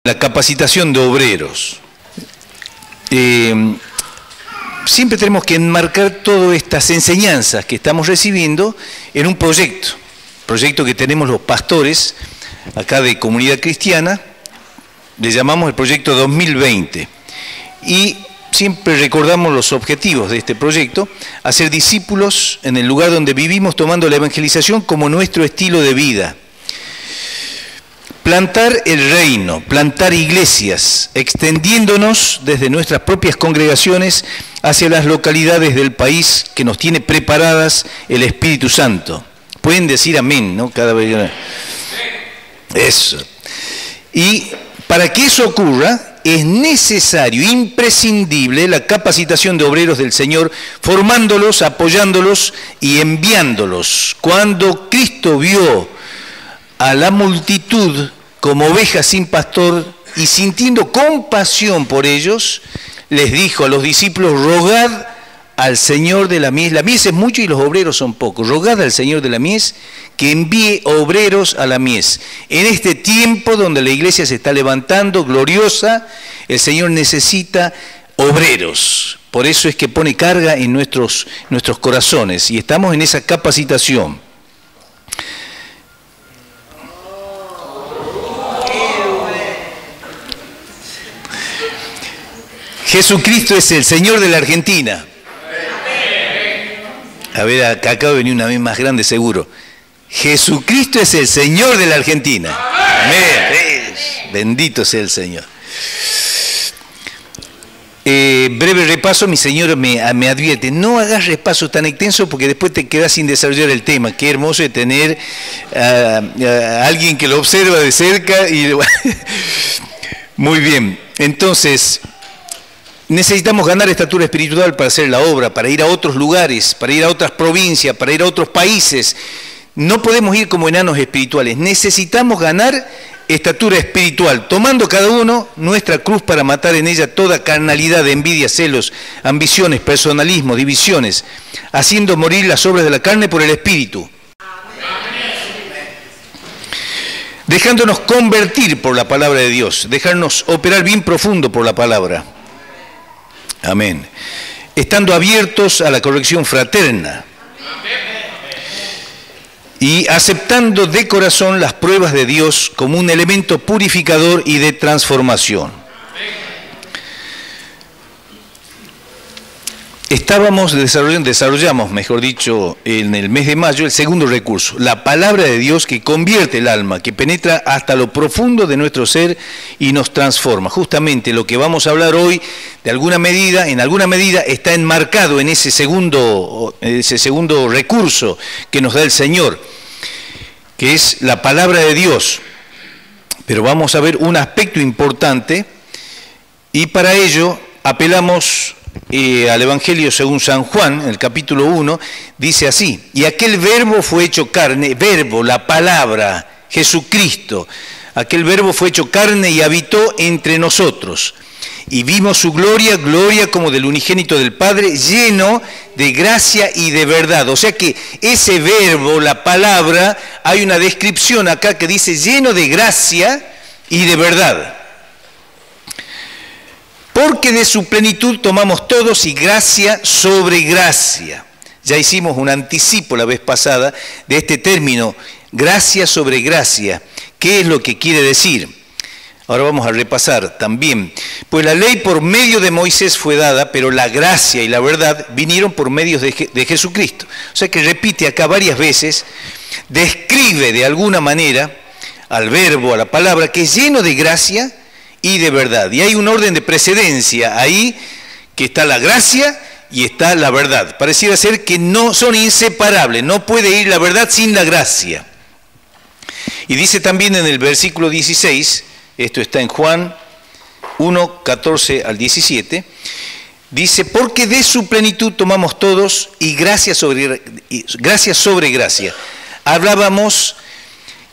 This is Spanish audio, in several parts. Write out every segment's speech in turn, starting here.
La capacitación de obreros. Siempre tenemos que enmarcar todas estas enseñanzas que estamos recibiendo en un proyecto que tenemos los pastores acá de Comunidad Cristiana, le llamamos el proyecto 2020. Y siempre recordamos los objetivos de este proyecto: hacer discípulos en el lugar donde vivimos, tomando la evangelización como nuestro estilo de vida. Plantar el reino, plantar iglesias, extendiéndonos desde nuestras propias congregaciones hacia las localidades del país que nos tiene preparadas el Espíritu Santo. Pueden decir amén, ¿no? Cada vez. Eso. Y para que eso ocurra, es necesario, imprescindible, la capacitación de obreros del Señor, formándolos, apoyándolos y enviándolos. Cuando Cristo vio a la multitud como ovejas sin pastor y sintiendo compasión por ellos, les dijo a los discípulos: rogad al Señor de la mies. La mies es mucho y los obreros son pocos. Rogad al Señor de la mies que envíe obreros a la mies. En este tiempo donde la iglesia se está levantando gloriosa, el Señor necesita obreros. Por eso es que pone carga en nuestros corazones y estamos en esa capacitación. Jesucristo es el Señor de la Argentina. A ver, acá acaba de venir una vez más grande seguro. Jesucristo es el Señor de la Argentina. Amén. Bendito sea el Señor. Breve repaso, mi señor me advierte: no hagas repaso tan extenso porque después te quedas sin desarrollar el tema. Qué hermoso es tener a alguien que lo observa de cerca. Muy bien, entonces necesitamos ganar estatura espiritual para hacer la obra, para ir a otros lugares, para ir a otras provincias, para ir a otros países. No podemos ir como enanos espirituales, necesitamos ganar estatura espiritual, tomando cada uno nuestra cruz para matar en ella toda carnalidad, envidia, celos, ambiciones, personalismo, divisiones, haciendo morir las obras de la carne por el Espíritu. Dejándonos convertir por la palabra de Dios, dejarnos operar bien profundo por la palabra. Amén. Estando abiertos a la corrección fraterna y aceptando de corazón las pruebas de Dios como un elemento purificador y de transformación. Desarrollamos, mejor dicho, en el mes de mayo, el segundo recurso, la palabra de Dios que convierte el alma, que penetra hasta lo profundo de nuestro ser y nos transforma. Justamente lo que vamos a hablar hoy, en alguna medida está enmarcado en ese segundo recurso que nos da el Señor, que es la palabra de Dios. Pero vamos a ver un aspecto importante y para ello apelamos al Evangelio según San Juan, en el capítulo 1, dice así: y aquel verbo fue hecho carne, verbo, la palabra, Jesucristo, aquel verbo fue hecho carne y habitó entre nosotros. Y vimos su gloria, gloria como del unigénito del Padre, lleno de gracia y de verdad. O sea que ese verbo, la palabra, hay una descripción acá que dice lleno de gracia y de verdad. Porque de su plenitud tomamos todos y gracia sobre gracia. Ya hicimos un anticipo la vez pasada de este término, gracia sobre gracia. ¿Qué es lo que quiere decir? Ahora vamos a repasar también. Pues la ley por medio de Moisés fue dada, pero la gracia y la verdad vinieron por medio de Jesucristo. O sea que repite acá varias veces, describe de alguna manera al verbo, a la palabra, que es lleno de gracia y de verdad. Y hay un orden de precedencia ahí, que está la gracia y está la verdad. Pareciera ser que no son inseparables, no puede ir la verdad sin la gracia. Y dice también en el versículo 16, esto está en Juan 1, 14 al 17, dice: porque de su plenitud tomamos todos y gracia sobre gracia. Hablábamos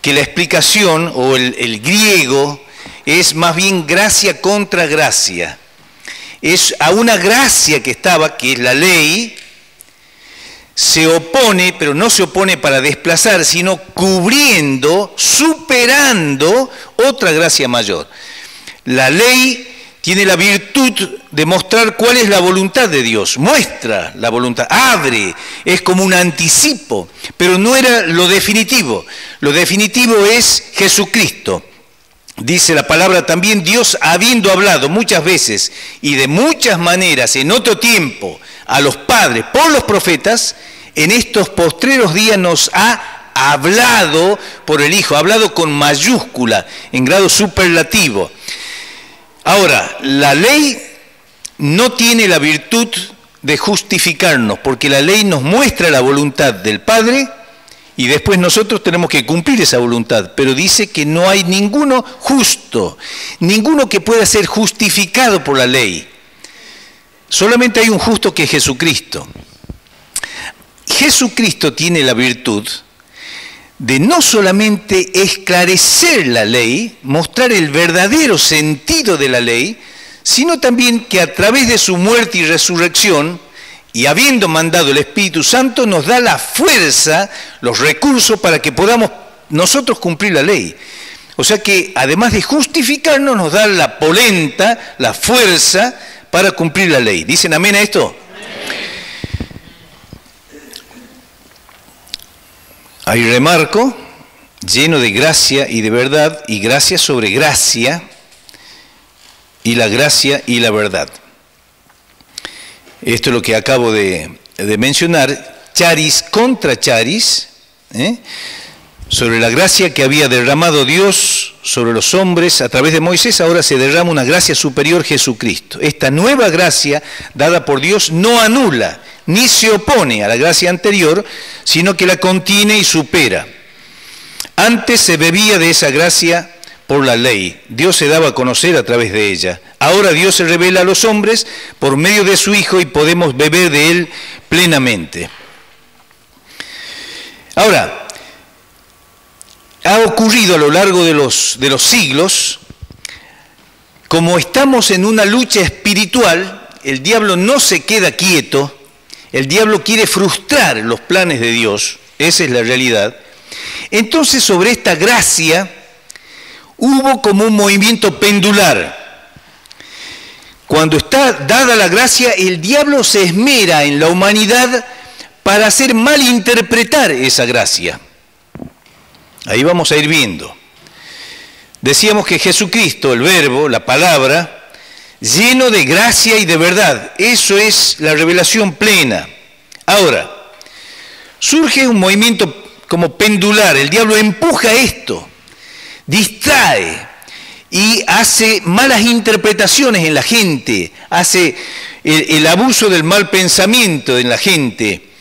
que la explicación o el griego es más bien gracia contra gracia. Es a una gracia que estaba, que es la ley, se opone, pero no se opone para desplazar, sino cubriendo, superando otra gracia mayor. La ley tiene la virtud de mostrar cuál es la voluntad de Dios, muestra la voluntad, abre, es como un anticipo, pero no era lo definitivo. Lo definitivo es Jesucristo. Dice la palabra también, Dios habiendo hablado muchas veces y de muchas maneras en otro tiempo a los padres por los profetas, en estos postreros días nos ha hablado por el Hijo, hablado con mayúscula, en grado superlativo. Ahora, la ley no tiene la virtud de justificarnos, porque la ley nos muestra la voluntad del Padre y después nosotros tenemos que cumplir esa voluntad, pero dice que no hay ninguno justo, ninguno que pueda ser justificado por la ley. Solamente hay un justo que es Jesucristo. Jesucristo tiene la virtud de no solamente esclarecer la ley, mostrar el verdadero sentido de la ley, sino también que a través de su muerte y resurrección, y habiendo mandado el Espíritu Santo, nos da la fuerza, los recursos para que podamos nosotros cumplir la ley. O sea que además de justificarnos, nos da la polenta, la fuerza para cumplir la ley. ¿Dicen amén a esto? Hay remarco, lleno de gracia y de verdad, y gracia sobre gracia, y la gracia y la verdad. Esto es lo que acabo de mencionar, charis contra charis, sobre la gracia que había derramado Dios sobre los hombres a través de Moisés, ahora se derrama una gracia superior, Jesucristo. Esta nueva gracia dada por Dios no anula, ni se opone a la gracia anterior, sino que la contiene y supera. Antes se bebía de esa gracia por la ley, Dios se daba a conocer a través de ella. Ahora Dios se revela a los hombres por medio de su Hijo y podemos beber de Él plenamente. Ahora, ha ocurrido a lo largo de los siglos, como estamos en una lucha espiritual, el diablo no se queda quieto, el diablo quiere frustrar los planes de Dios, esa es la realidad. Entonces sobre esta gracia hubo como un movimiento pendular. Cuando está dada la gracia, el diablo se esmera en la humanidad para hacer malinterpretar esa gracia. Ahí vamos a ir viendo. Decíamos que Jesucristo, el verbo, la palabra, lleno de gracia y de verdad. Eso es la revelación plena. Ahora, surge un movimiento como pendular. El diablo empuja esto, distrae y hace malas interpretaciones en la gente, hace el abuso del mal pensamiento en la gente.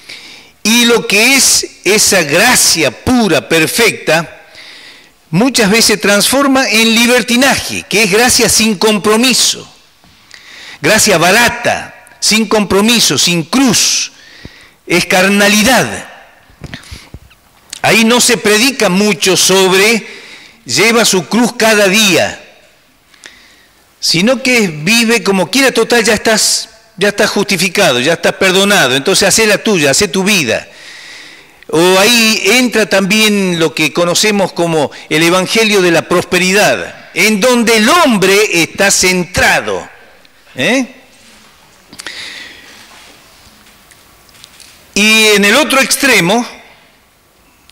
Y lo que es esa gracia pura, perfecta, muchas veces se transforma en libertinaje, que es gracia sin compromiso, gracia barata, sin compromiso, sin cruz, es carnalidad. Ahí no se predica mucho sobre lleva su cruz cada día, sino que vive como quiera, total, ya estás justificado, ya estás perdonado, entonces hacé la tuya, hacé tu vida. O ahí entra también lo que conocemos como el evangelio de la prosperidad, en donde el hombre está centrado. Y en el otro extremo,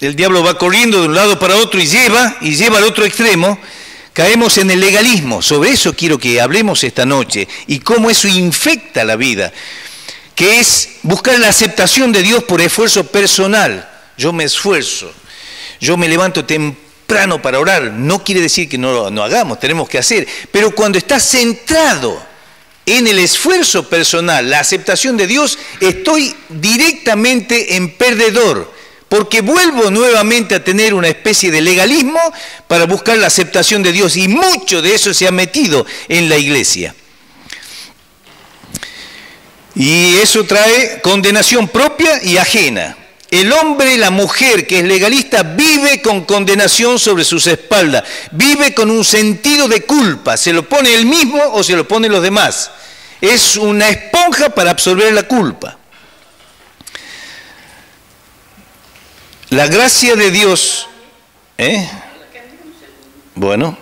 el diablo va corriendo de un lado para otro y lleva al otro extremo. Caemos en el legalismo. Sobre eso quiero que hablemos esta noche y cómo eso infecta la vida, que es buscar la aceptación de Dios por esfuerzo personal. Yo me esfuerzo, yo me levanto temprano para orar. No quiere decir que no hagamos, tenemos que hacer. Pero cuando estás centrado en el esfuerzo personal, la aceptación de Dios, estoy directamente en perdedor. Porque vuelvo nuevamente a tener una especie de legalismo para buscar la aceptación de Dios. Y mucho de eso se ha metido en la iglesia. Y eso trae condenación propia y ajena. El hombre y la mujer que es legalista vive con condenación sobre sus espaldas. Vive con un sentido de culpa. ¿Se lo pone él mismo o se lo ponen los demás? Es una esponja para absorber la culpa. La gracia de Dios, bueno,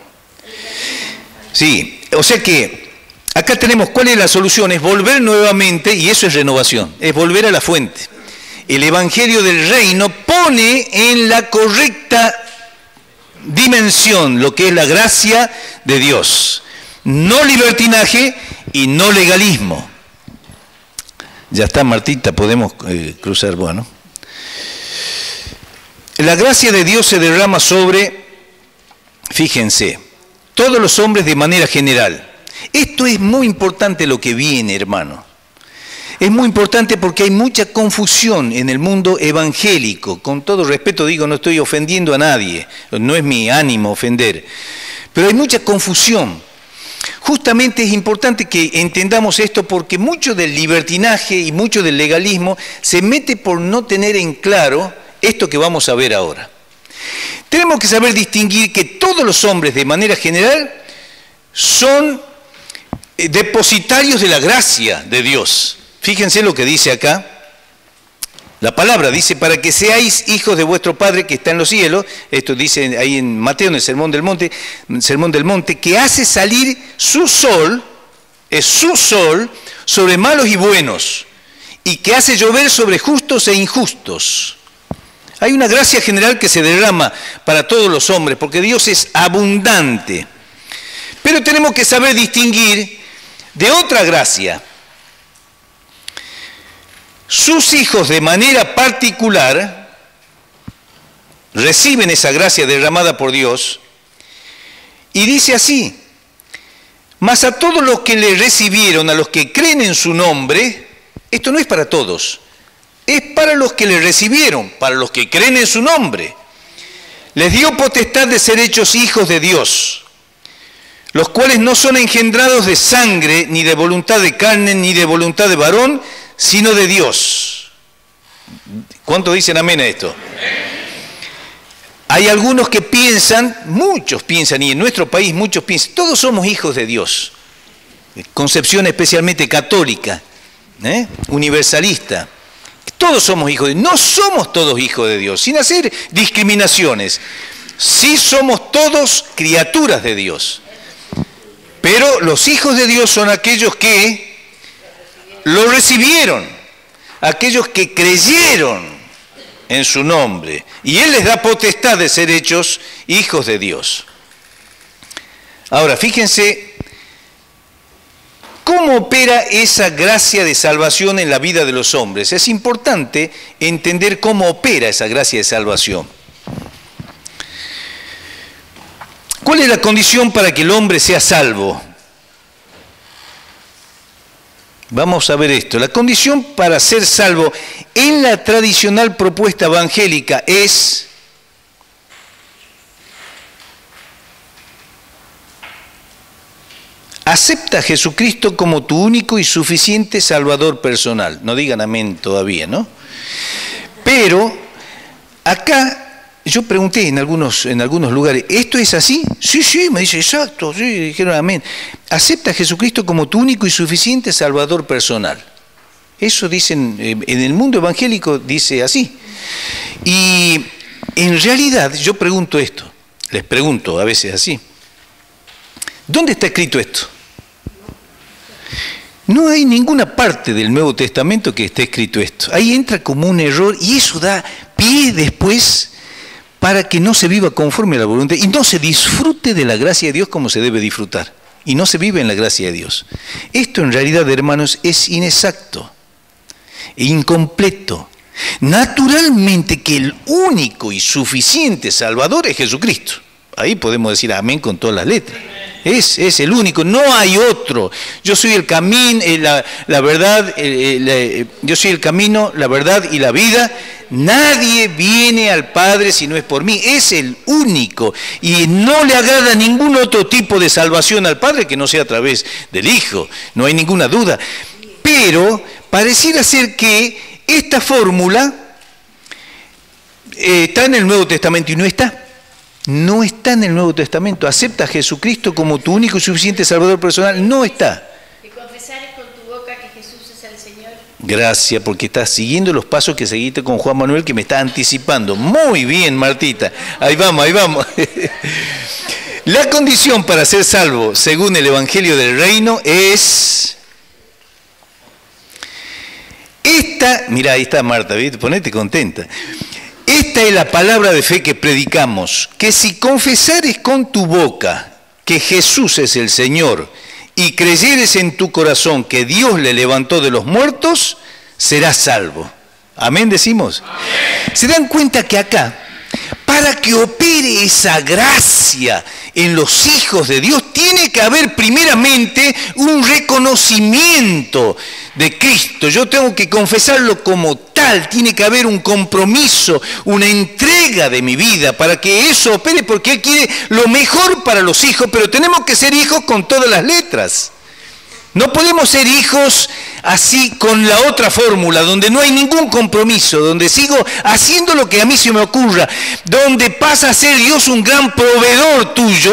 sí, O sea que acá tenemos cuál es la solución, es volver nuevamente, y eso es renovación, es volver a la fuente. El Evangelio del Reino pone en la correcta dimensión lo que es la gracia de Dios. No libertinaje y no legalismo. Ya está, Martita, podemos cruzar, bueno. La gracia de Dios se derrama sobre, fíjense, todos los hombres de manera general. Esto es muy importante lo que viene, hermano. Es muy importante porque hay mucha confusión en el mundo evangélico. Con todo respeto digo, no estoy ofendiendo a nadie, no es mi ánimo ofender. Pero hay mucha confusión. Justamente es importante que entendamos esto porque mucho del libertinaje y mucho del legalismo se mete por no tener en claro esto que vamos a ver ahora. Tenemos que saber distinguir que todos los hombres de manera general son depositarios de la gracia de Dios. Fíjense lo que dice acá. La palabra dice, para que seáis hijos de vuestro Padre que está en los cielos. Esto dice ahí en Mateo, en el Sermón del Monte, que hace salir su sol, es su sol, sobre malos y buenos, y que hace llover sobre justos e injustos. Hay una gracia general que se derrama para todos los hombres, porque Dios es abundante. Pero tenemos que saber distinguir de otra gracia. Sus hijos de manera particular reciben esa gracia derramada por Dios y dice así, mas a todos los que le recibieron, a los que creen en su nombre, esto no es para todos, es para los que le recibieron, para los que creen en su nombre, les dio potestad de ser hechos hijos de Dios, los cuales no son engendrados de sangre, ni de voluntad de carne, ni de voluntad de varón, sino de Dios. ¿Cuántos dicen amén a esto? Hay algunos que piensan, muchos piensan, y en nuestro país muchos piensan, todos somos hijos de Dios. Concepción especialmente católica, universalista. Todos somos hijos de Dios. No somos todos hijos de Dios, sin hacer discriminaciones. Sí somos todos criaturas de Dios. Pero los hijos de Dios son aquellos que lo recibieron, aquellos que creyeron en su nombre, y Él les da potestad de ser hechos hijos de Dios. Ahora, fíjense cómo opera esa gracia de salvación en la vida de los hombres. Es importante entender cómo opera esa gracia de salvación. ¿Cuál es la condición para que el hombre sea salvo? Vamos a ver esto. La condición para ser salvo en la tradicional propuesta evangélica es acepta a Jesucristo como tu único y suficiente Salvador personal. No digan amén todavía, ¿no? Pero acá yo pregunté en algunos lugares, ¿esto es así? Sí, me dice, exacto, sí, dijeron amén. Acepta a Jesucristo como tu único y suficiente Salvador personal. Eso dicen, en el mundo evangélico dice así. Y en realidad yo pregunto esto, les pregunto a veces así, ¿dónde está escrito esto? No hay ninguna parte del Nuevo Testamento que esté escrito esto. Ahí entra como un error y eso da pie después para que no se viva conforme a la voluntad y no se disfrute de la gracia de Dios como se debe disfrutar. Y no se vive en la gracia de Dios. Esto en realidad, hermanos, es inexacto e incompleto. Naturalmente que el único y suficiente Salvador es Jesucristo. Ahí podemos decir amén con todas las letras. Es el único, no hay otro. Yo soy el camino, la verdad, yo soy el camino, la verdad y la vida. Nadie viene al Padre si no es por mí. Es el único. Y no le agrada ningún otro tipo de salvación al Padre que no sea a través del Hijo. No hay ninguna duda. Pero pareciera ser que esta fórmula está en el Nuevo Testamento y no está. No está en el Nuevo Testamento. Acepta a Jesucristo como tu único y suficiente Salvador personal. No está. Y confesares con tu boca que Jesús es el Señor. Gracias, porque estás siguiendo los pasos que seguiste con Juan Manuel, que me está anticipando. Muy bien, Martita. Ahí vamos. La condición para ser salvo, según el Evangelio del Reino, es... Mira, ahí está Marta, ¿viste? Ponete contenta. Esta es la palabra de fe que predicamos, que si confesares con tu boca que Jesús es el Señor y creyeres en tu corazón que Dios le levantó de los muertos, serás salvo. Amén, decimos. Amén. ¿Se dan cuenta que acá, para que opere esa gracia en los hijos de Dios, tiene que haber primeramente un reconocimiento de Cristo? Yo tengo que confesarlo como tal, tiene que haber un compromiso, una entrega de mi vida para que eso opere, porque Él quiere lo mejor para los hijos, pero tenemos que ser hijos con todas las letras. No podemos ser hijos así con la otra fórmula, donde no hay ningún compromiso, donde sigo haciendo lo que a mí se me ocurra, donde pasa a ser Dios un gran proveedor tuyo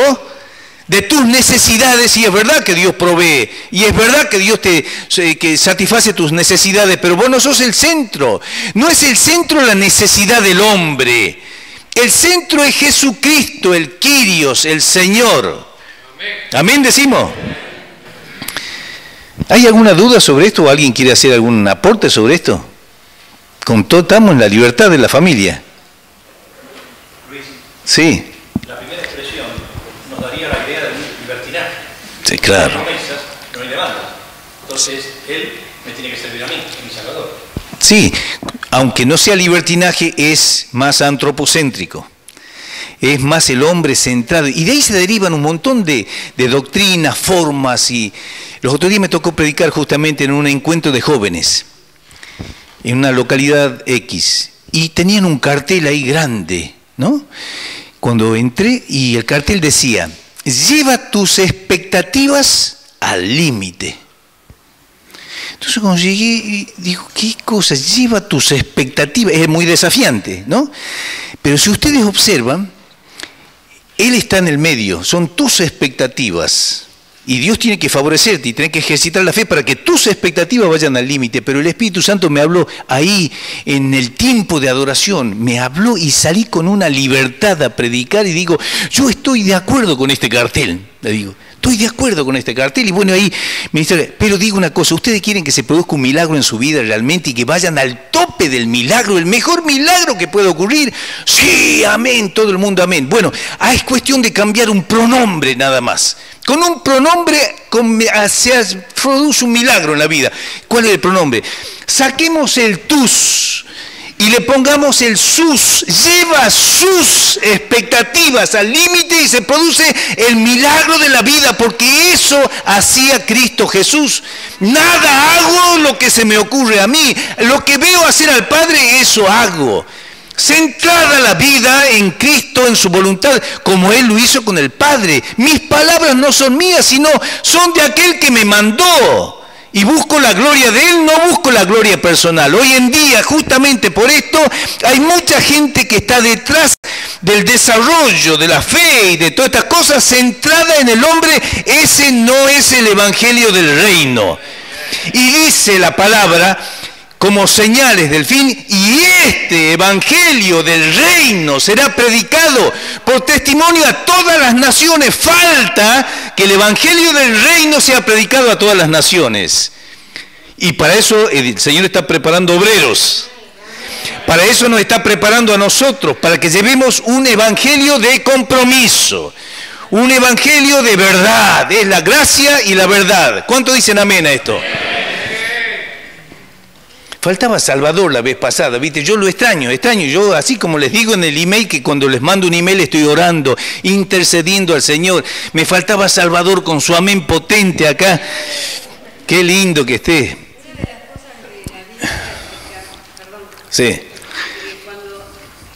de tus necesidades, y es verdad que Dios provee, y es verdad que Dios que satisface tus necesidades, pero vos no sos el centro. No es el centro la necesidad del hombre. El centro es Jesucristo, el Kyrios, el Señor. Amén, decimos. ¿Hay alguna duda sobre esto o alguien quiere hacer algún aporte sobre esto? Con todo estamos en la libertad de la familia. Luis, sí. La primera expresión nos daría la idea de un libertinaje. Sí, claro. No hay promesas, no hay demandas. Entonces, Él me tiene que servir a mí, es mi Salvador. Sí, aunque no sea libertinaje, es más antropocéntrico. Es más el hombre centrado. Y de ahí se derivan un montón de doctrinas, formas. Y los otros días me tocó predicar justamente en un encuentro de jóvenes, en una localidad X. Y tenían un cartel ahí grande, ¿no? Cuando entré, y el cartel decía, lleva tus expectativas al límite. Entonces cuando llegué, digo, ¿qué cosa? Lleva tus expectativas. Es muy desafiante, ¿no? Pero si ustedes observan, Él está en el medio, son tus expectativas. Y Dios tiene que favorecerte y tiene que ejercitar la fe para que tus expectativas vayan al límite. Pero el Espíritu Santo me habló ahí en el tiempo de adoración, me habló y salí con una libertad a predicar y digo, yo estoy de acuerdo con este cartel, le digo. Estoy de acuerdo con este cartel. Y bueno, ahí me dice, pero digo una cosa, ¿ustedes quieren que se produzca un milagro en su vida realmente y que vayan al tope del milagro, el mejor milagro que pueda ocurrir? Sí, amén, todo el mundo amén. Bueno, es cuestión de cambiar un pronombre nada más. Con un pronombre se produce un milagro en la vida. ¿Cuál es el pronombre? Saquemos el tus y le pongamos el sus. Lleva sus expectativas al límite y se produce el milagro de la vida, porque eso hacía Cristo Jesús. Nada hago lo que se me ocurre a mí. Lo que veo hacer al Padre, eso hago. Centrada la vida en Cristo, en su voluntad, como Él lo hizo con el Padre. Mis palabras no son mías, sino son de aquel que me mandó. Y busco la gloria de Él, no busco la gloria personal. Hoy en día, justamente por esto, hay mucha gente que está detrás del desarrollo de la fe y de todas estas cosas centrada en el hombre. Ese no es el Evangelio del Reino. Y dice la palabra, como señales del fin, y este Evangelio del Reino será predicado por testimonio a todas las naciones. Falta que el Evangelio del Reino sea predicado a todas las naciones. Y para eso el Señor está preparando obreros. Para eso nos está preparando a nosotros, para que llevemos un Evangelio de compromiso. Un Evangelio de verdad. Es la gracia y la verdad. ¿Cuántos dicen amén a esto? Faltaba Salvador la vez pasada, ¿viste? Yo lo extraño. Yo, así como les digo en el email, que cuando les mando un email estoy orando, intercediendo al Señor. Me faltaba Salvador con su amén potente acá. Qué lindo que esté. Sí. Cuando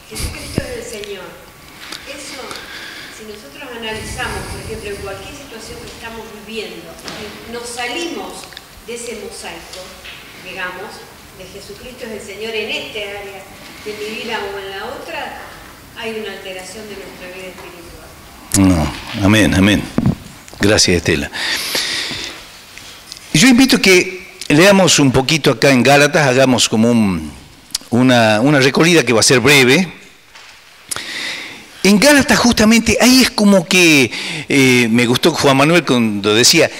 Jesucristo es el Señor, eso, si nosotros analizamos, por ejemplo, en cualquier situación que estamos viviendo, nos salimos de ese mosaico, digamos, de Jesucristo es el Señor en este área de mi vida o en la otra, hay una alteración de nuestra vida espiritual. No, amén, amén. Gracias, Estela. Yo invito a que leamos un poquito acá en Gálatas, hagamos como una recorrida que va a ser breve. En Gálatas justamente, ahí es como que, me gustó Juan Manuel cuando decía,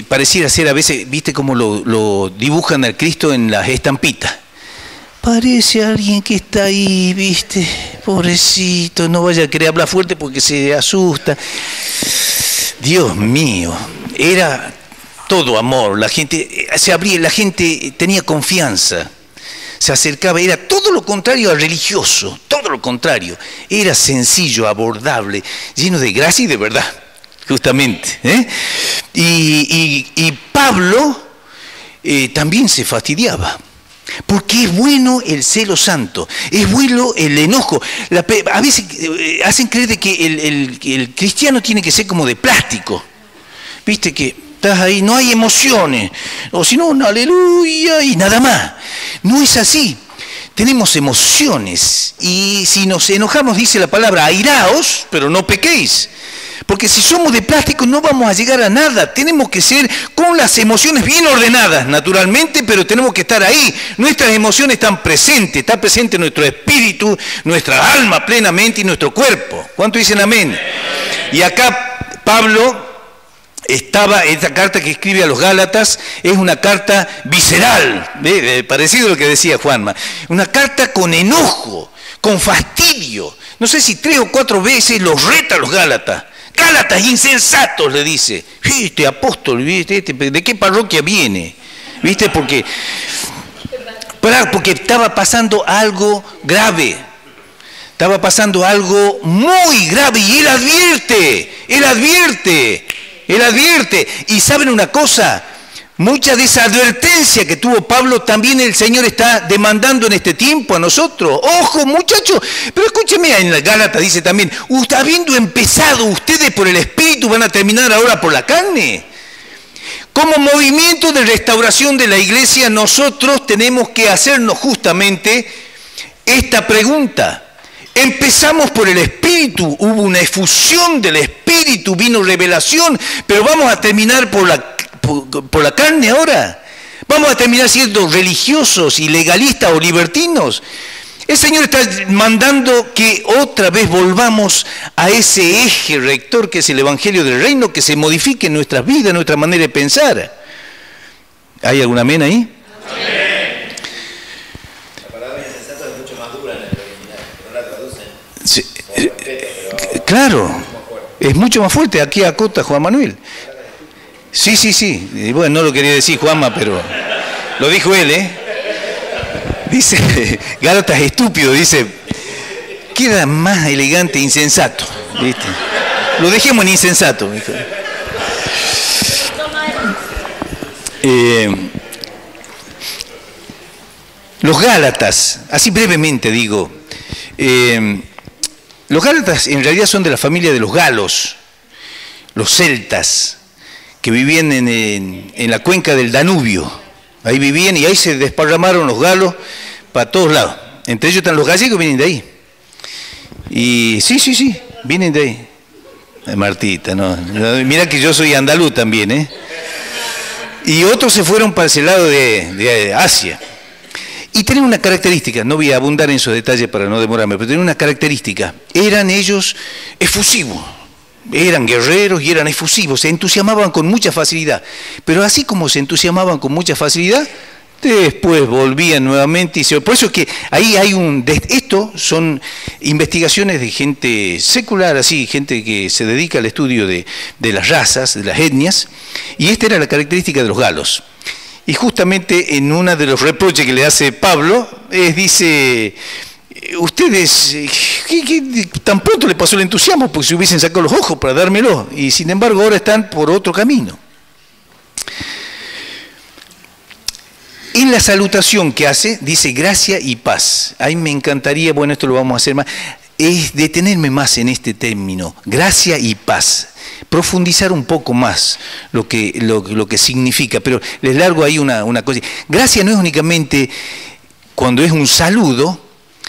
pareciera ser a veces, viste cómo lo dibujan al Cristo en las estampitas. Parece alguien que está ahí, viste, pobrecito, no vaya a querer hablar fuerte porque se asusta. Dios mío, era todo amor, la gente se abría, la gente tenía confianza, se acercaba, era todo lo contrario al religioso, todo lo contrario, era sencillo, abordable, lleno de gracia y de verdad, justamente. Y Pablo también se fastidiaba. Porque es bueno el celo santo, es bueno el enojo. A veces hacen creer de que el cristiano tiene que ser como de plástico. Viste que estás ahí, no hay emociones, o si no, un aleluya y nada más. No es así. Tenemos emociones y si nos enojamos, dice la palabra, airaos, pero no pequéis. Porque si somos de plástico no vamos a llegar a nada. Tenemos que ser con las emociones bien ordenadas, naturalmente, pero tenemos que estar ahí. Nuestras emociones están presentes, está presente nuestro espíritu, nuestra alma plenamente y nuestro cuerpo. ¿Cuánto dicen amén? Y acá Pablo esta carta que escribe a los Gálatas es una carta visceral, parecido a lo que decía Juanma. Una carta con enojo, con fastidio. No sé si 3 o 4 veces los reta a los Gálatas. Gálatas insensatos, le dice. Este apóstol, ¿viste? ¿De qué parroquia viene? ¿Viste? Porque estaba pasando algo grave. Estaba pasando algo muy grave y él advierte. Y ¿saben una cosa? Mucha de esa advertencia que tuvo Pablo también el Señor está demandando en este tiempo a nosotros. Ojo, muchachos, pero escúcheme, en la Gálatas dice también, habiendo empezado ustedes por el Espíritu, van a terminar ahora por la carne. Como movimiento de restauración de la iglesia, nosotros tenemos que hacernos justamente esta pregunta. Empezamos por el Espíritu, hubo una efusión del Espíritu, vino revelación, pero vamos a terminar por la carne ahora. Vamos a terminar siendo religiosos y legalistas o libertinos. El Señor está mandando que otra vez volvamos a ese eje rector que es el Evangelio del Reino, que se modifique en nuestras vidas, nuestra manera de pensar. ¿Hay algún amén ahí? Amén. La palabra insensato es mucho más dura en el original, no la traducen. Sí, claro, es mucho más fuerte. Aquí acota Juan Manuel. Sí. Y bueno, no lo quería decir Juanma, pero lo dijo él, Dice, Gálatas estúpido, dice, queda más elegante insensato, ¿viste? Lo dejemos en insensato. Los Gálatas, así brevemente digo, los Gálatas en realidad son de la familia de los galos, los celtas, que vivían en la cuenca del Danubio. Ahí vivían y ahí se desparramaron los galos para todos lados. Entre ellos están los gallegos, vienen de ahí. Y sí, vienen de ahí. Martita, no. Mira que yo soy andaluz también, Y otros se fueron para ese lado de Asia. Y tenían una característica, no voy a abundar en esos detalles para no demorarme, pero tenían una característica. Eran ellos efusivos. Eran guerreros y eran efusivos, se entusiasmaban con mucha facilidad. Pero así como se entusiasmaban con mucha facilidad, después volvían nuevamente. Por eso es que ahí hay esto son investigaciones de gente secular, así, gente que se dedica al estudio de las razas, de las etnias, y esta era la característica de los galos. Y justamente en uno de los reproches que le hace Pablo, dice... Ustedes, ¿qué tan pronto le pasó el entusiasmo? Porque se hubiesen sacado los ojos para dármelo. Y sin embargo ahora están por otro camino. En la salutación que hace, dice gracia y paz. Ahí me encantaría, bueno, esto lo vamos a hacer más, es detenerme más en este término, gracia y paz. Profundizar un poco más lo que significa. Pero les largo ahí una cosa. Gracia no es únicamente cuando es un saludo,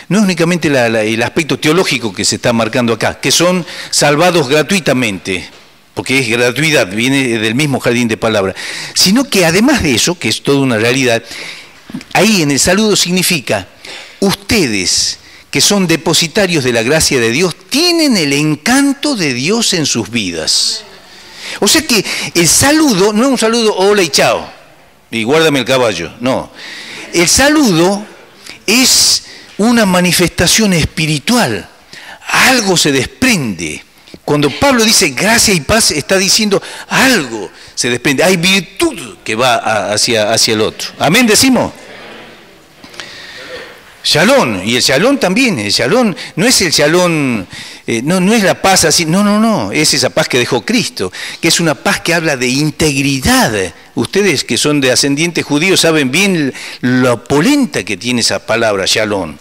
no es únicamente el aspecto teológico que se está marcando acá, que son salvados gratuitamente, porque es gratuidad, viene del mismo jardín de palabras, sino que además de eso, que es toda una realidad, ahí en el saludo significa, ustedes que son depositarios de la gracia de Dios, tienen el encanto de Dios en sus vidas. O sea que el saludo no es un saludo hola y chao, y guárdame el caballo, no. El saludo es una manifestación espiritual, algo se desprende. Cuando Pablo dice gracia y paz, está diciendo algo se desprende, hay virtud que va hacia el otro. Amén, decimos. Shalom, y el shalom también, el shalom no es el shalom, no es la paz así, no, es esa paz que dejó Cristo, que es una paz que habla de integridad. Ustedes que son de ascendientes judíos saben bien la polenta que tiene esa palabra, shalom.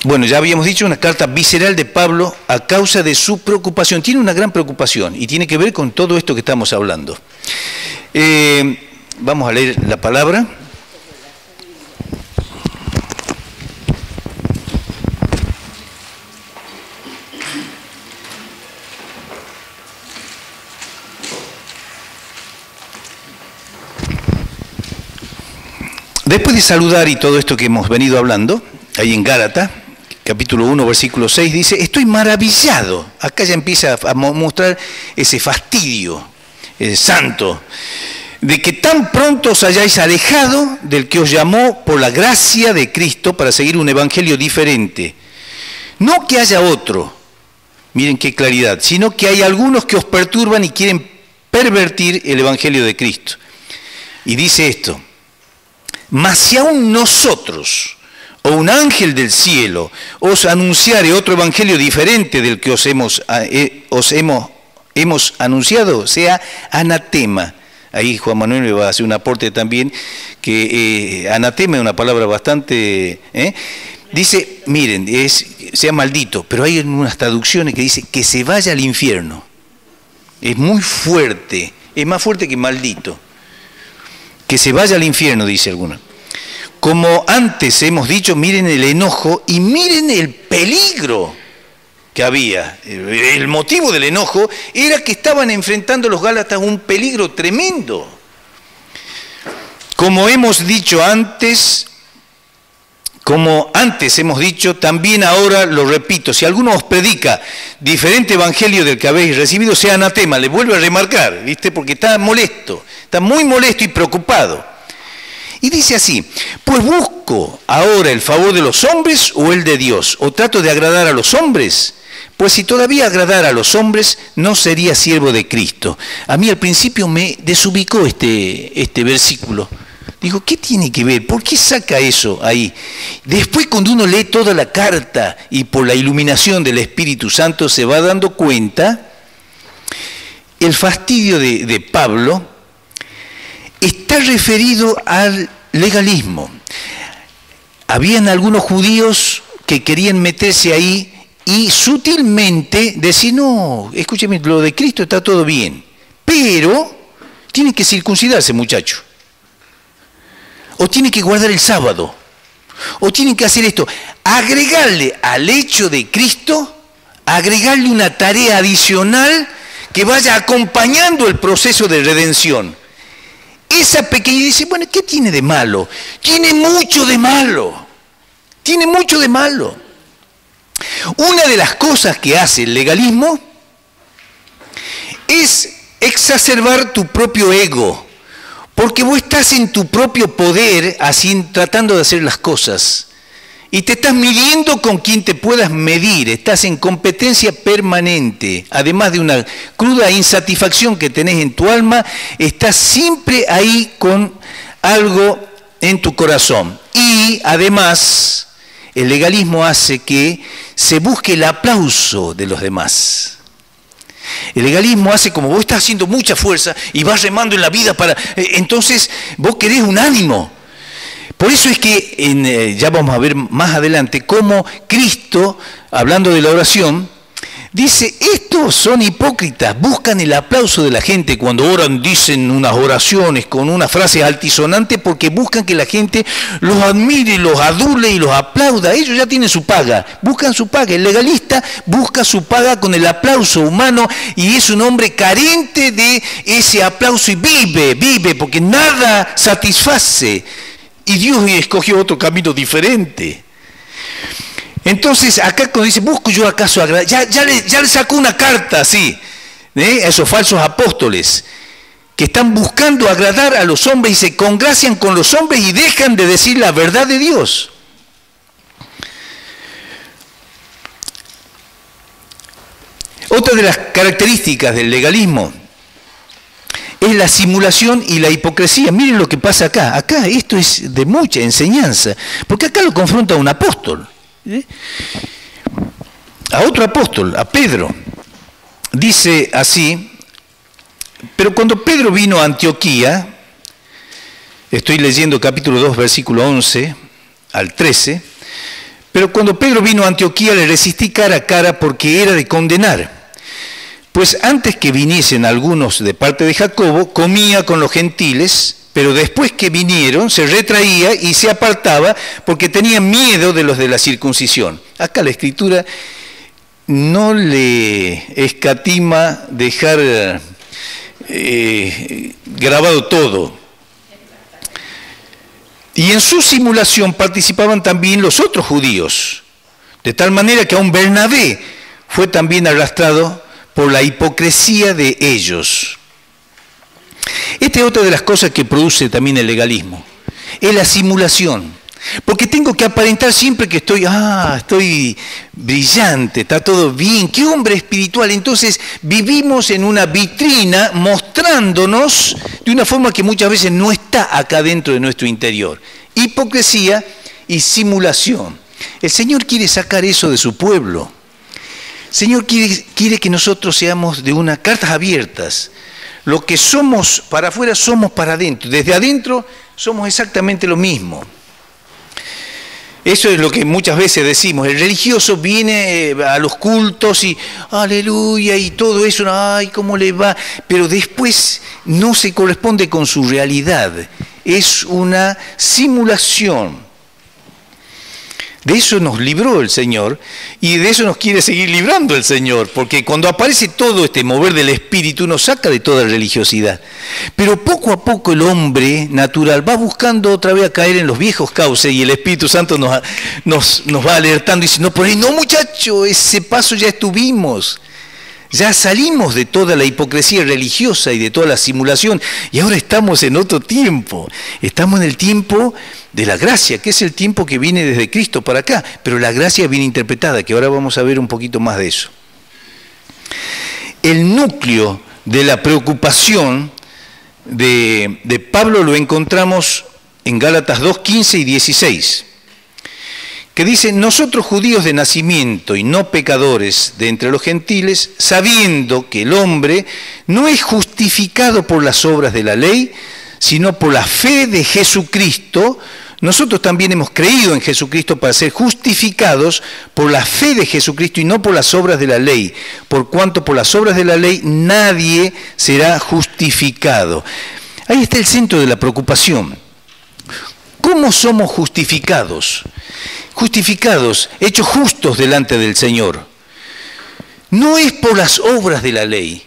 Bueno, ya habíamos dicho, una carta visceral de Pablo a causa de su preocupación. Tiene una gran preocupación y tiene que ver con todo esto que estamos hablando. Vamos a leer la palabra. Después de saludar y todo esto que hemos venido hablando, ahí en Gálatas, capítulo 1, versículo 6, dice, estoy maravillado. Acá ya empieza a mostrar ese fastidio santo, de que tan pronto os hayáis alejado del que os llamó por la gracia de Cristo para seguir un evangelio diferente. No que haya otro, miren qué claridad, sino que hay algunos que os perturban y quieren pervertir el evangelio de Cristo. Y dice esto, mas si aún nosotros, o un ángel del cielo, os anunciare otro evangelio diferente del que os hemos anunciado, sea anatema. Ahí Juan Manuel me va a hacer un aporte también, que anatema es una palabra bastante... Dice, miren, sea maldito, pero hay unas traducciones que dice que se vaya al infierno. Es muy fuerte, es más fuerte que maldito. Que se vaya al infierno, dice alguno. Como antes hemos dicho, miren el enojo y miren el peligro que había. El motivo del enojo era que estaban enfrentando los Gálatas un peligro tremendo. Como hemos dicho antes, hemos dicho, también ahora lo repito, si alguno os predica diferente evangelio del que habéis recibido, sea anatema, le vuelvo a remarcar, ¿viste? Porque está molesto, está muy molesto y preocupado. Y dice así, pues busco ahora el favor de los hombres o el de Dios, o trato de agradar a los hombres, pues si todavía agradara a los hombres, no sería siervo de Cristo. A mí al principio me desubicó este versículo. Digo, ¿qué tiene que ver? ¿Por qué saca eso ahí? Después cuando uno lee toda la carta y por la iluminación del Espíritu Santo se va dando cuenta, el fastidio de Pablo está referido al legalismo. Habían algunos judíos que querían meterse ahí y sutilmente decir, no, escúcheme, lo de Cristo está todo bien, pero tienen que circuncidarse, muchacho. O tienen que guardar el sábado, o tienen que hacer esto. Agregarle al hecho de Cristo, agregarle una tarea adicional que vaya acompañando el proceso de redención. Esa pequeña dice, bueno, ¿qué tiene de malo? Tiene mucho de malo. Tiene mucho de malo. Una de las cosas que hace el legalismo es exacerbar tu propio ego. Porque vos estás en tu propio poder, así tratando de hacer las cosas. Y te estás midiendo con quien te puedas medir. Estás en competencia permanente. Además de una cruda insatisfacción que tenés en tu alma, estás siempre ahí con algo en tu corazón. Y además, el legalismo hace que se busque el aplauso de los demás. El legalismo hace como vos estás haciendo mucha fuerza y vas remando en la vida para... entonces vos querés un ánimo. Por eso es que ya vamos a ver más adelante cómo Cristo, hablando de la oración, dice, estos son hipócritas, buscan el aplauso de la gente cuando oran, dicen unas oraciones con una frase altisonante porque buscan que la gente los admire, los adule y los aplauda. Ellos ya tienen su paga, buscan su paga. El legalista busca su paga con el aplauso humano y es un hombre carente de ese aplauso y vive, porque nada satisface. y Dios escogió otro camino diferente. Entonces, acá cuando dice, ¿busco yo acaso agradar? Ya le sacó una carta así, a esos falsos apóstoles, que están buscando agradar a los hombres y se congracian con los hombres y dejan de decir la verdad de Dios. Otra de las características del legalismo es la simulación y la hipocresía. Miren lo que pasa acá. Acá esto es de mucha enseñanza, porque acá lo confronta un apóstol. A otro apóstol, a Pedro. Dice así, pero cuando Pedro vino a Antioquía, estoy leyendo capítulo 2, versículo 11 al 13, pero cuando Pedro vino a Antioquía le resistí cara a cara porque era de condenar. Pues antes que viniesen algunos de parte de Jacobo, comía con los gentiles, pero después que vinieron se retraía y se apartaba porque tenía miedo de los de la circuncisión. Acá la Escritura no le escatima dejar grabado todo. Y en su simulación participaban también los otros judíos, de tal manera que aún Bernabé fue también arrastrado por la hipocresía de ellos. Esta es otra de las cosas que produce también el legalismo, es la simulación. Porque tengo que aparentar siempre que estoy brillante, está todo bien, qué hombre espiritual. Entonces vivimos en una vitrina mostrándonos de una forma que muchas veces no está acá dentro de nuestro interior. Hipocresía y simulación. El Señor quiere sacar eso de su pueblo. El Señor quiere que nosotros seamos de unas cartas abiertas. Lo que somos para afuera somos para adentro. Desde adentro somos exactamente lo mismo. Eso es lo que muchas veces decimos. El religioso viene a los cultos y aleluya y todo eso, ay, cómo le va, pero después no se corresponde con su realidad. Es una simulación. De eso nos libró el Señor y de eso nos quiere seguir librando el Señor, porque cuando aparece todo este mover del espíritu nos saca de toda religiosidad. Pero poco a poco el hombre natural va buscando otra vez a caer en los viejos cauces y el Espíritu Santo nos va alertando y dice, no, por ahí no muchacho, ese paso ya estuvimos. Ya salimos de toda la hipocresía religiosa y de toda la simulación y ahora estamos en otro tiempo. Estamos en el tiempo de la gracia, que es el tiempo que viene desde Cristo para acá, pero la gracia bien interpretada, que ahora vamos a ver un poquito más de eso. El núcleo de la preocupación de Pablo lo encontramos en Gálatas 2, 15 y 16. Que dice, nosotros judíos de nacimiento y no pecadores de entre los gentiles, sabiendo que el hombre no es justificado por las obras de la ley, sino por la fe de Jesucristo, nosotros también hemos creído en Jesucristo para ser justificados por la fe de Jesucristo y no por las obras de la ley, por cuanto por las obras de la ley nadie será justificado. Ahí está el centro de la preocupación. ¿Cómo somos justificados? Justificados, hechos justos delante del Señor. No es por las obras de la ley,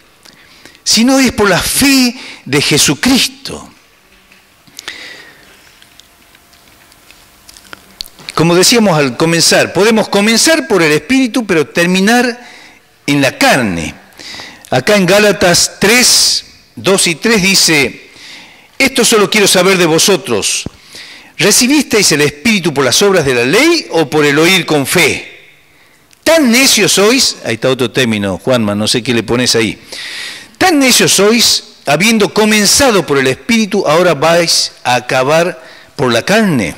sino es por la fe de Jesucristo. Como decíamos al comenzar, podemos comenzar por el Espíritu, pero terminar en la carne. Acá en Gálatas 3, 2 y 3 dice, esto solo quiero saber de vosotros. ¿Recibisteis el Espíritu por las obras de la ley o por el oír con fe? ¿Tan necios sois? Ahí está otro término, Juanma, no sé qué le pones ahí. ¿Tan necios sois, habiendo comenzado por el Espíritu, ahora vais a acabar por la carne?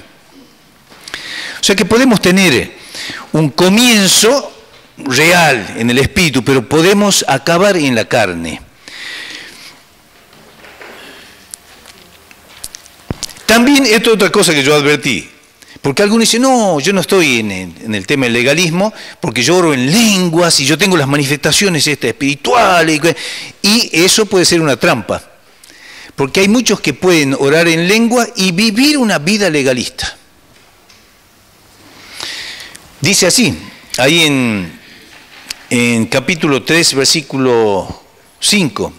O sea que podemos tener un comienzo real en el Espíritu, pero podemos acabar en la carne. También esto es otra cosa que yo advertí, porque algunos dicen, no, yo no estoy en el tema del legalismo, porque yo oro en lenguas y yo tengo las manifestaciones espirituales, y eso puede ser una trampa, porque hay muchos que pueden orar en lengua y vivir una vida legalista. Dice así, ahí en capítulo 3, versículo 5,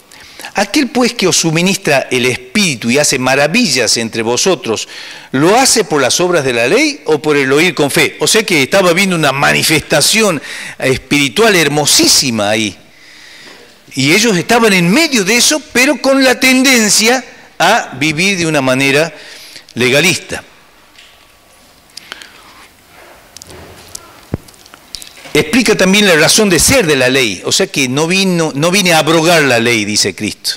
Aquel pues que os suministra el Espíritu y hace maravillas entre vosotros, ¿lo hace por las obras de la ley o por el oír con fe? O sea que estaba viendo una manifestación espiritual hermosísima ahí. Y ellos estaban en medio de eso, pero con la tendencia a vivir de una manera legalista. Explica también la razón de ser de la ley, o sea que no vine a abrogar la ley, dice Cristo.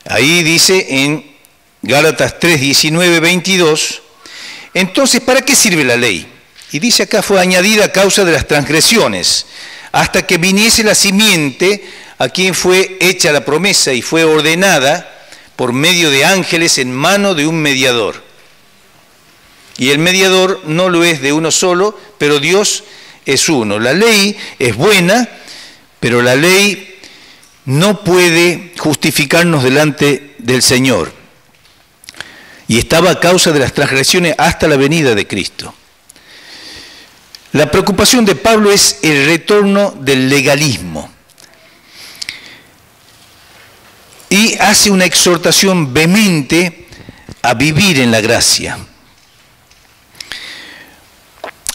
Ahí dice en Gálatas 3, 19, 22, entonces, ¿para qué sirve la ley? Y dice acá, fue añadida a causa de las transgresiones, hasta que viniese la simiente a quien fue hecha la promesa y fue ordenada por medio de ángeles en mano de un mediador. Y el mediador no lo es de uno solo, pero Dios es uno. La ley es buena, pero la ley no puede justificarnos delante del Señor. Y estaba a causa de las transgresiones hasta la venida de Cristo. La preocupación de Pablo es el retorno del legalismo. Y hace una exhortación vehemente a vivir en la gracia.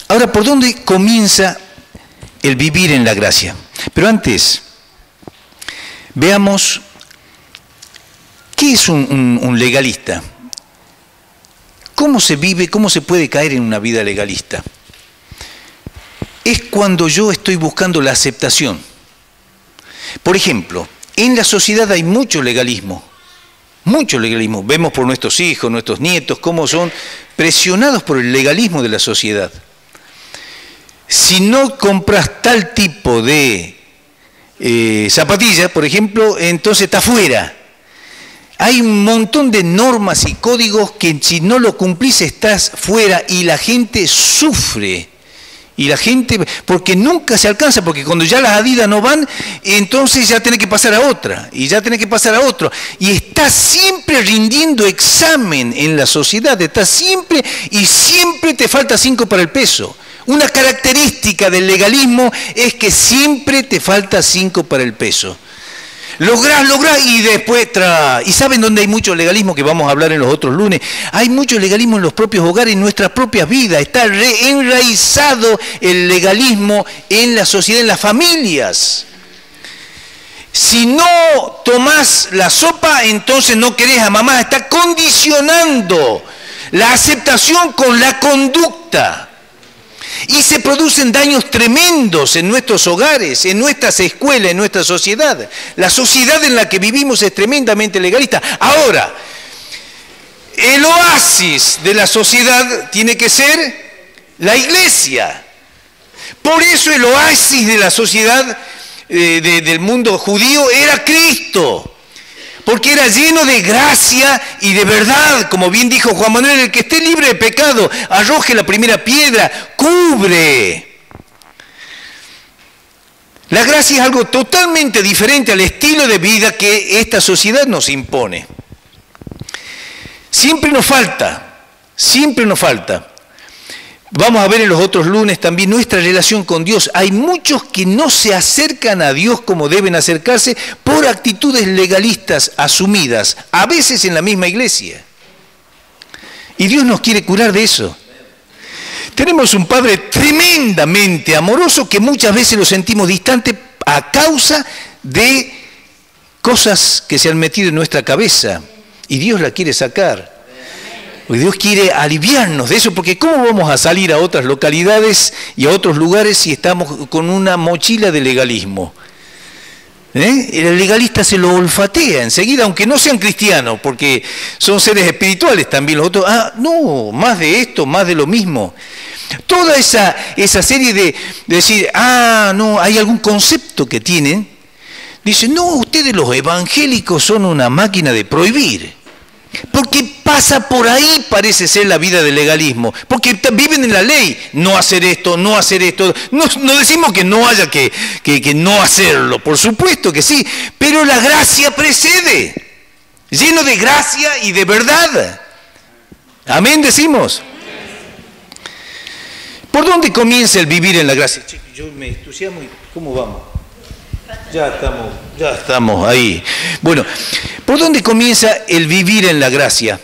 Ahora, ¿por dónde comienza el vivir en la gracia? Pero antes, veamos, ¿qué es un legalista? ¿Cómo se vive, cómo se puede caer en una vida legalista? Es cuando yo estoy buscando la aceptación. Por ejemplo, en la sociedad hay mucho legalismo. Mucho legalismo. Vemos por nuestros hijos, nuestros nietos, cómo son presionados por el legalismo de la sociedad. Si no compras tal tipo de zapatillas, por ejemplo, entonces está fuera. Hay un montón de normas y códigos que si no lo cumplís estás fuera y la gente sufre. Y la gente, porque nunca se alcanza, porque cuando ya las Adidas no van, entonces ya tiene que pasar a otra, y ya tiene que pasar a otro. Y está siempre rindiendo examen en la sociedad, está siempre, y siempre te falta 5 para el peso. Una característica del legalismo es que siempre te falta 5 para el peso. Lográs y después ¿Y saben dónde hay mucho legalismo? Que vamos a hablar en los otros lunes. Hay mucho legalismo en los propios hogares, en nuestras propias vidas. Está enraizado el legalismo en la sociedad, en las familias. Si no tomás la sopa, entonces no querés a mamá. Está condicionando la aceptación con la conducta. Y se producen daños tremendos en nuestros hogares, en nuestras escuelas, en nuestra sociedad. La sociedad en la que vivimos es tremendamente legalista. Ahora, el oasis de la sociedad tiene que ser la iglesia. Por eso el oasis de la sociedad del mundo judío era Cristo. Porque era lleno de gracia y de verdad, como bien dijo Juan Manuel, el que esté libre de pecado, arroje la primera piedra, cubre. La gracia es algo totalmente diferente al estilo de vida que esta sociedad nos impone. Siempre nos falta, siempre nos falta. Vamos a ver en los otros lunes también nuestra relación con Dios. Hay muchos que no se acercan a Dios como deben acercarse por actitudes legalistas asumidas, a veces en la misma iglesia. Y Dios nos quiere curar de eso. Tenemos un Padre tremendamente amoroso que muchas veces lo sentimos distante a causa de cosas que se han metido en nuestra cabeza. Y Dios la quiere sacar. Dios quiere aliviarnos de eso, porque ¿cómo vamos a salir a otras localidades y a otros lugares si estamos con una mochila de legalismo? El legalista se lo olfatea enseguida, aunque no sean cristianos, porque son seres espirituales también los otros. No, más de esto, más de lo mismo. Toda esa serie de decir, no, hay algún concepto que tienen. Dicen, no, ustedes los evangélicos son una máquina de prohibir. Porque pasa por ahí, parece ser la vida del legalismo. Porque viven en la ley, no hacer esto, no hacer esto. No decimos que no haya que no hacerlo, por supuesto que sí. Pero la gracia precede, lleno de gracia y de verdad. Amén, decimos. ¿Por dónde comienza el vivir en la gracia? Yo me entusiasmo y ¿cómo vamos? Ya estamos ahí. Bueno, ¿por dónde comienza el vivir en la gracia?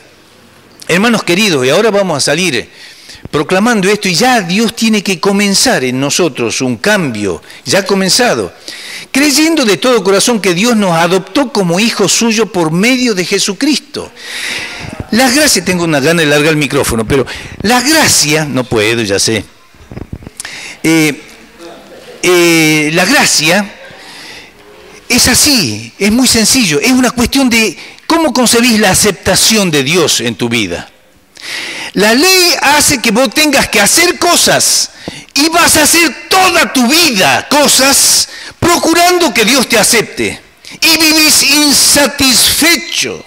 Hermanos queridos, y ahora vamos a salir proclamando esto, y ya Dios tiene que comenzar en nosotros un cambio, ya ha comenzado, creyendo de todo corazón que Dios nos adoptó como hijos suyos por medio de Jesucristo. Las gracias, tengo una gana de largar el micrófono, pero las gracias, no puedo, ya sé, la gracia es así, es muy sencillo, es una cuestión de cómo concebís la aceptación de Dios en tu vida. La ley hace que vos tengas que hacer cosas y vas a hacer toda tu vida cosas procurando que Dios te acepte y vivís insatisfecho.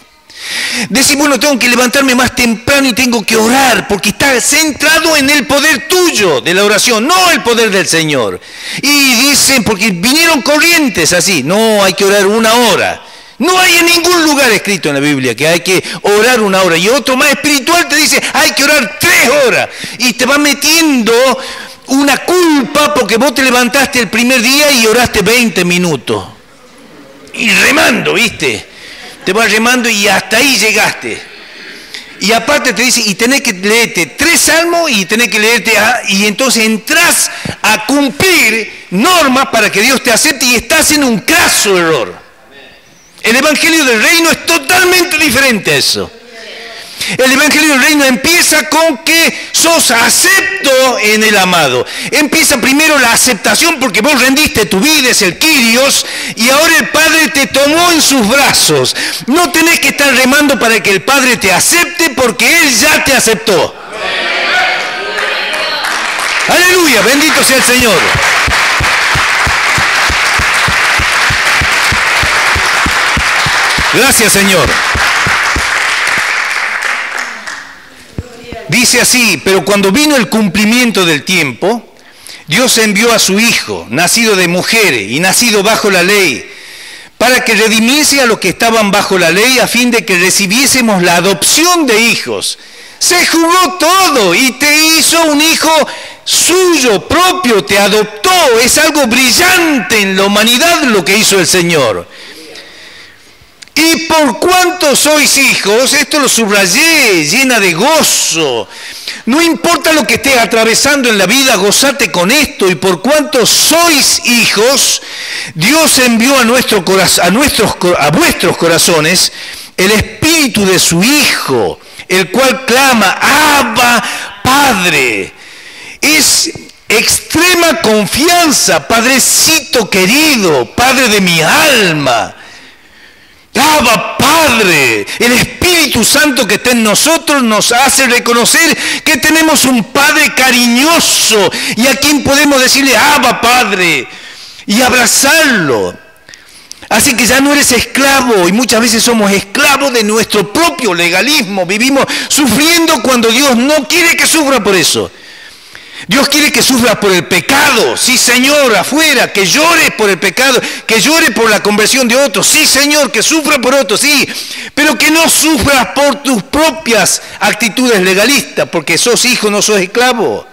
Decís, bueno, tengo que levantarme más temprano y tengo que orar porque está centrado en el poder tuyo de la oración, no el poder del Señor. Y dicen, porque vinieron corrientes así, no, hay que orar 1 hora. No hay en ningún lugar escrito en la Biblia que hay que orar 1 hora. Y otro más espiritual te dice, hay que orar 3 horas. Y te va metiendo una culpa porque vos te levantaste el primer día y oraste 20 minutos. Y remando, ¿viste? Te vas remando y hasta ahí llegaste. Y aparte te dice, y tenés que leerte 3 salmos y tenés que leerte, y entonces entras a cumplir normas para que Dios te acepte y estás en un craso error. El Evangelio del Reino es totalmente diferente a eso. El Evangelio del Reino empieza con que sos acepto en el amado. Empieza primero la aceptación porque vos rendiste tu vida, es el Kyrios, y ahora el Padre te tomó en sus brazos. No tenés que estar remando para que el Padre te acepte porque Él ya te aceptó. Aleluya, bendito sea el Señor. Gracias, Señor. Dice así, pero cuando vino el cumplimiento del tiempo, Dios envió a su Hijo, nacido de mujer y nacido bajo la ley, para que redimiese a los que estaban bajo la ley, a fin de que recibiésemos la adopción de hijos. Se jugó todo y te hizo un hijo suyo, propio, te adoptó. Es algo brillante en la humanidad lo que hizo el Señor. Y por cuanto sois hijos, esto lo subrayé, llena de gozo. No importa lo que estés atravesando en la vida, gozate con esto. Y por cuanto sois hijos, Dios envió a vuestros corazones el espíritu de su Hijo, el cual clama, Abba, Padre. Es extrema confianza, Padrecito querido, Padre de mi alma. Abba, Padre, el Espíritu Santo que está en nosotros nos hace reconocer que tenemos un Padre cariñoso y a quien podemos decirle, Abba, Padre, y abrazarlo. Así que ya no eres esclavo, y muchas veces somos esclavos de nuestro propio legalismo. Vivimos sufriendo cuando Dios no quiere que sufra por eso. Dios quiere que sufras por el pecado, sí Señor, afuera, que llores por el pecado, que llores por la conversión de otros, sí Señor, que sufra por otros, sí, pero que no sufras por tus propias actitudes legalistas, porque sos hijo, no sos esclavo,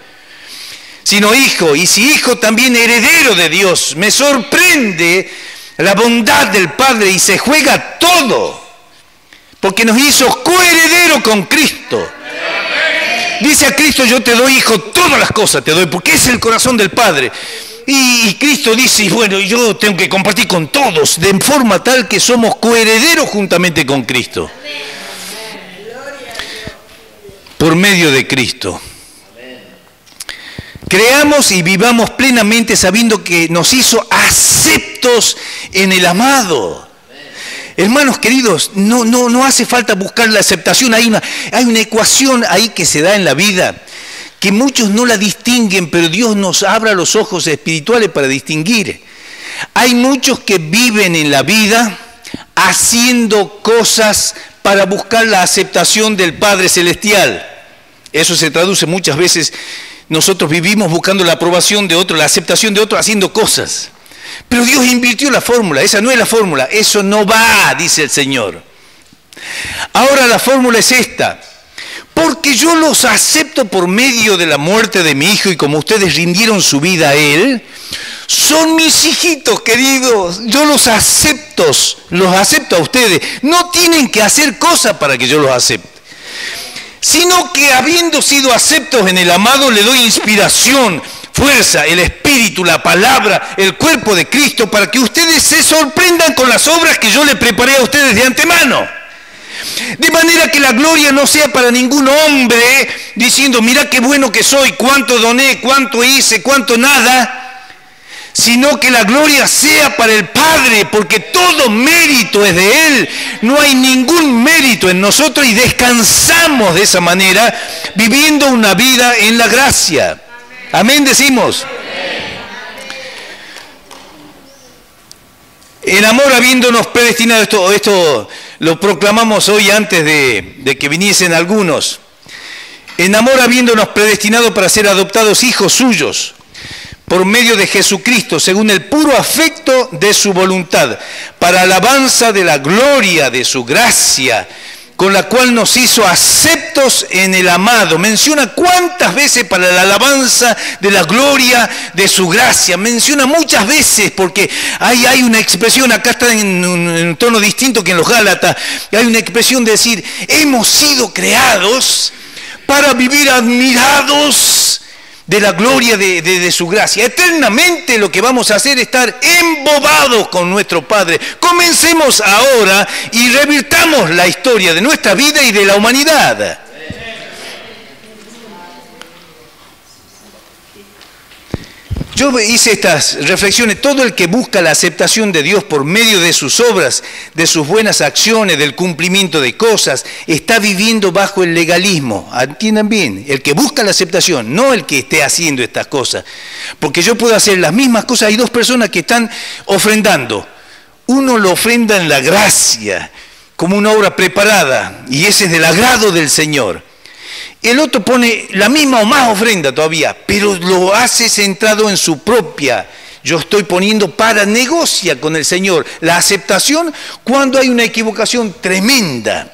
sino hijo, y si hijo también heredero de Dios. Me sorprende la bondad del Padre y se juega todo, porque nos hizo coheredero con Cristo. Dice a Cristo, yo te doy, hijo, todas las cosas te doy, porque es el corazón del Padre. Y Cristo dice, bueno, yo tengo que compartir con todos, de forma tal que somos coherederos juntamente con Cristo. Por medio de Cristo. Creamos y vivamos plenamente sabiendo que nos hizo aceptos en el amado. Hermanos queridos, no hace falta buscar la aceptación. Hay una ecuación ahí que se da en la vida, que muchos no la distinguen, pero Dios nos abra los ojos espirituales para distinguir. Hay muchos que viven en la vida haciendo cosas para buscar la aceptación del Padre Celestial. Eso se traduce muchas veces, nosotros vivimos buscando la aprobación de otro, la aceptación de otro, haciendo cosas. Pero Dios invirtió la fórmula, esa no es la fórmula, eso no va, dice el Señor. Ahora la fórmula es esta, porque yo los acepto por medio de la muerte de mi hijo y como ustedes rindieron su vida a él, son mis hijitos queridos, yo los acepto a ustedes. No tienen que hacer cosas para que yo los acepte, sino que habiendo sido aceptos en el amado, le doy inspiración, fuerza, el espíritu, la palabra, el cuerpo de Cristo, para que ustedes se sorprendan con las obras que yo les preparé a ustedes de antemano. De manera que la gloria no sea para ningún hombre diciendo, mira qué bueno que soy, cuánto doné, cuánto hice, cuánto nada, sino que la gloria sea para el Padre, porque todo mérito es de Él. No hay ningún mérito en nosotros y descansamos de esa manera, viviendo una vida en la gracia. Amén, decimos. En amor habiéndonos predestinado, esto lo proclamamos hoy antes de que viniesen algunos. En amor habiéndonos predestinado para ser adoptados hijos suyos, por medio de Jesucristo, según el puro afecto de su voluntad, para alabanza de la gloria de su gracia, con la cual nos hizo aceptos en el amado. Menciona cuántas veces para la alabanza de la gloria de su gracia. Menciona muchas veces porque hay una expresión, acá está en un tono distinto que en los Gálatas, hay una expresión de decir, hemos sido creados para vivir admirados de la gloria de su gracia. Eternamente lo que vamos a hacer es estar embobados con nuestro Padre. Comencemos ahora y revirtamos la historia de nuestra vida y de la humanidad. Yo hice estas reflexiones. Todo el que busca la aceptación de Dios por medio de sus obras, de sus buenas acciones, del cumplimiento de cosas, está viviendo bajo el legalismo. Entiendan bien, el que busca la aceptación, no el que esté haciendo estas cosas. Porque yo puedo hacer las mismas cosas. Hay dos personas que están ofrendando. Uno lo ofrenda en la gracia, como una obra preparada, y ese es del agrado del Señor. El otro pone la misma o más ofrenda todavía, pero lo hace centrado en su propia. Yo estoy poniendo para negocia con el Señor la aceptación cuando hay una equivocación tremenda.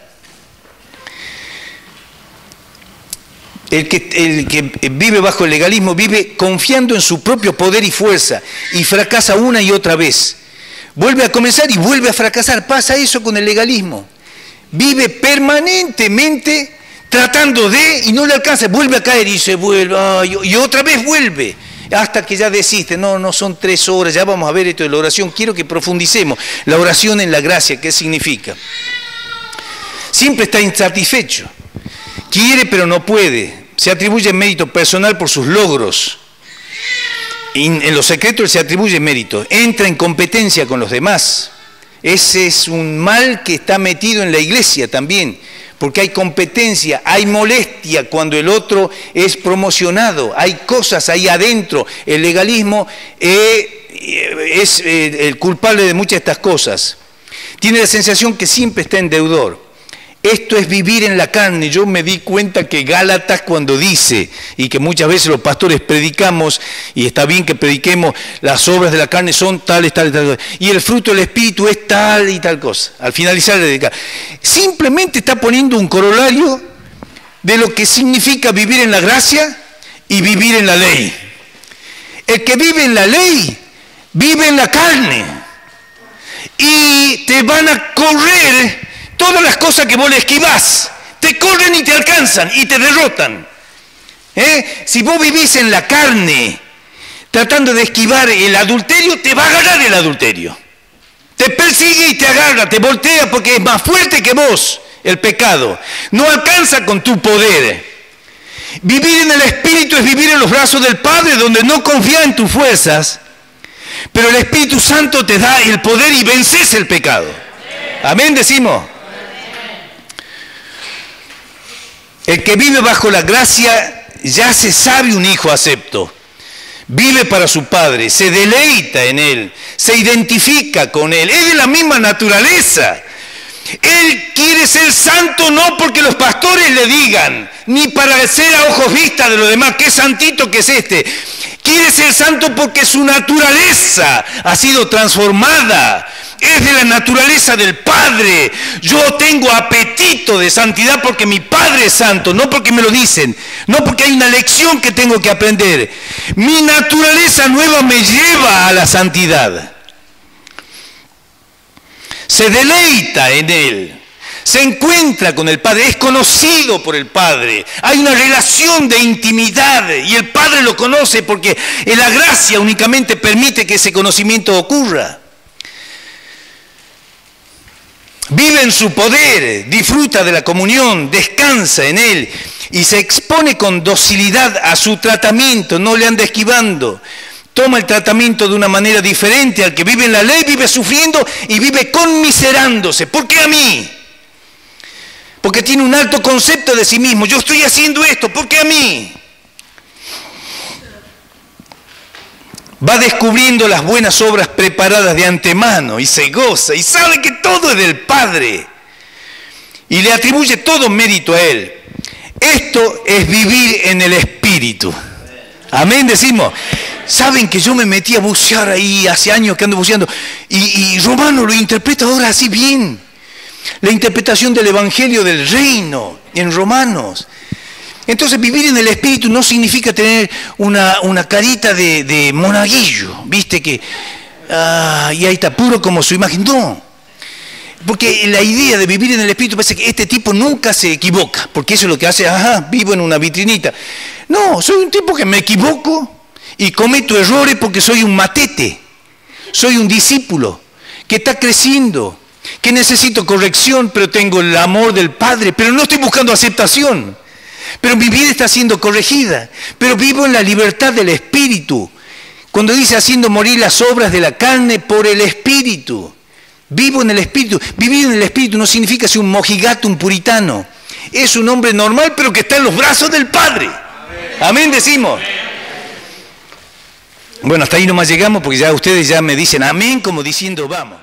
El que vive bajo el legalismo vive confiando en su propio poder y fuerza y fracasa una y otra vez. Vuelve a comenzar y vuelve a fracasar. Pasa eso con el legalismo. Vive permanentemente tratando de, y no le alcanza, vuelve a caer y se vuelve, y otra vez vuelve, hasta que ya desiste. No son 3 horas, ya vamos a ver esto de la oración. Quiero que profundicemos. La oración en la gracia, ¿qué significa? Siempre está insatisfecho, quiere pero no puede, se atribuye mérito personal por sus logros. En lo secreto él se atribuye mérito, entra en competencia con los demás. Ese es un mal que está metido en la iglesia también. Porque hay competencia, hay molestia cuando el otro es promocionado, hay cosas ahí adentro. El legalismo es el culpable de muchas de estas cosas. Tiene la sensación que siempre está en deudor. Esto es vivir en la carne. Yo me di cuenta que Gálatas cuando dice, y que muchas veces los pastores predicamos, y está bien que prediquemos, las obras de la carne son tales, y el fruto del Espíritu es tal y tal cosa. Al finalizar de dedicar, simplemente está poniendo un corolario de lo que significa vivir en la gracia y vivir en la ley. El que vive en la ley, vive en la carne, y te van a correr todas las cosas que vos le esquivás, te corren y te alcanzan y te derrotan. Si vos vivís en la carne, tratando de esquivar el adulterio, te va a agarrar el adulterio. Te persigue y te agarra, te voltea porque es más fuerte que vos el pecado. No alcanza con tu poder. Vivir en el Espíritu es vivir en los brazos del Padre, donde no confía en tus fuerzas, pero el Espíritu Santo te da el poder y vences el pecado. Amén, decimos. El que vive bajo la gracia ya se sabe un hijo acepto. Vive para su Padre, se deleita en Él, se identifica con Él. Es de la misma naturaleza. Él quiere ser santo no porque los pastores le digan, ni para ser a ojos vistas de los demás, qué santito que es este. Quiere ser santo porque su naturaleza ha sido transformada Es de la naturaleza del Padre. Yo tengo apetito de santidad porque mi Padre es santo, no porque me lo dicen, no porque hay una lección que tengo que aprender. Mi naturaleza nueva me lleva a la santidad. Se deleita en Él, se encuentra con el Padre, es conocido por el Padre. Hay una relación de intimidad y el Padre lo conoce porque la gracia únicamente permite que ese conocimiento ocurra. Vive en su poder, disfruta de la comunión, descansa en Él y se expone con docilidad a su tratamiento, no le anda esquivando. Toma el tratamiento de una manera diferente al que vive en la ley, vive sufriendo y vive conmiserándose. ¿Por qué a mí? Porque tiene un alto concepto de sí mismo. Yo estoy haciendo esto, ¿por qué a mí? Va descubriendo las buenas obras preparadas de antemano y se goza y sabe que todo es del Padre y le atribuye todo mérito a Él. Esto es vivir en el Espíritu. Amén, decimos. Saben que yo me metí a bucear ahí, hace años que ando buceando, y Romano lo interpreta ahora así bien. La interpretación del Evangelio del Reino en Romanos. Entonces vivir en el Espíritu no significa tener una carita de monaguillo, viste que, y ahí está puro como su imagen. No, porque la idea de vivir en el Espíritu parece que este tipo nunca se equivoca, porque eso es lo que hace, vivo en una vitrinita. No, soy un tipo que me equivoco y cometo errores porque soy un matete, soy un discípulo que está creciendo, que necesito corrección, pero tengo el amor del Padre, pero no estoy buscando aceptación. Pero mi vida está siendo corregida, pero vivo en la libertad del Espíritu. Cuando dice haciendo morir las obras de la carne por el Espíritu, vivo en el Espíritu. Vivir en el Espíritu no significa ser un mojigato, un puritano. Es un hombre normal, pero que está en los brazos del Padre. Amén, decimos. Bueno, hasta ahí nomás llegamos, porque ya ustedes ya me dicen amén, como diciendo vamos.